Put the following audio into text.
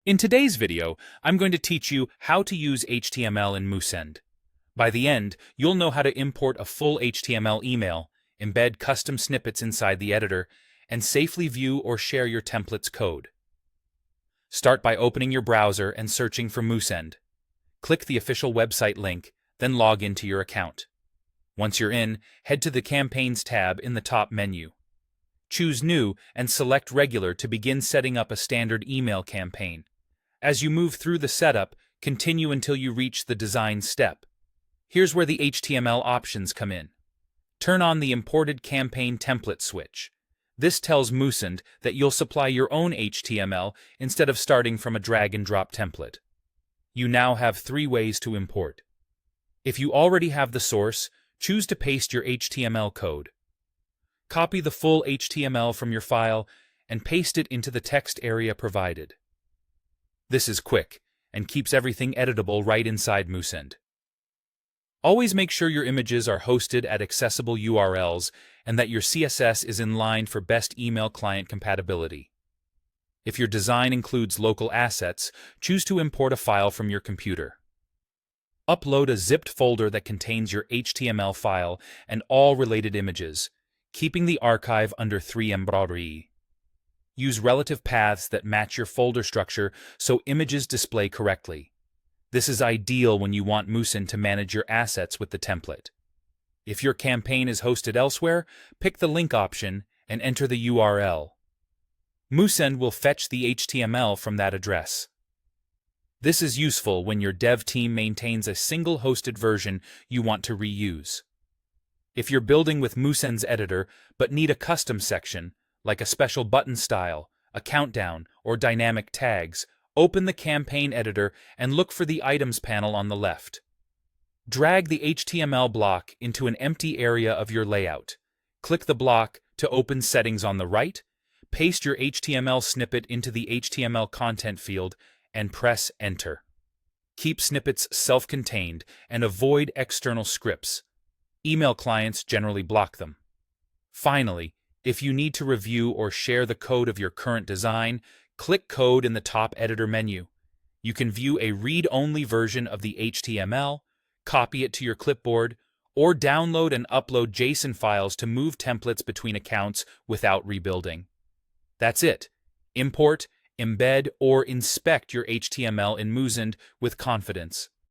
In today's video, I'm going to teach you how to use HTML in Moosend. By the end, you'll know how to import a full HTML email, embed custom snippets inside the editor, and safely view or share your template's code. Start by opening your browser and searching for Moosend. Click the official website link, then log into your account. Once you're in, head to the Campaigns tab in the top menu. Choose New and select Regular to begin setting up a standard email campaign. As you move through the setup, continue until you reach the Design step. Here's where the HTML options come in. Turn on the Imported Campaign Template switch. This tells Moosend that you'll supply your own HTML instead of starting from a drag-and-drop template. You now have 3 ways to import. If you already have the source, choose to paste your HTML code. Copy the full HTML from your file and paste it into the text area provided. This is quick and keeps everything editable right inside Moosend. Always make sure your images are hosted at accessible URLs and that your CSS is in line for best email client compatibility. If your design includes local assets, choose to import a file from your computer. Upload a zipped folder that contains your HTML file and all related images, keeping the archive under 3 embroidery. Use relative paths that match your folder structure so images display correctly. This is ideal when you want Moosend to manage your assets with the template. If your campaign is hosted elsewhere, pick the link option and enter the URL. Moosend will fetch the HTML from that address. This is useful when your dev team maintains a single hosted version you want to reuse. If you're building with Moosend's editor but need a custom section, like a special button style, a countdown, or dynamic tags, open the campaign editor and look for the Items panel on the left. Drag the HTML block into an empty area of your layout. Click the block to open Settings on the right, paste your HTML snippet into the HTML content field, and press Enter. Keep snippets self-contained and avoid external scripts. Email clients generally block them. Finally, if you need to review or share the code of your current design, click Code in the top editor menu. You can view a read-only version of the HTML, copy it to your clipboard, or download and upload JSON files to move templates between accounts without rebuilding. That's it. Import, embed, or inspect your HTML in Moosend with confidence.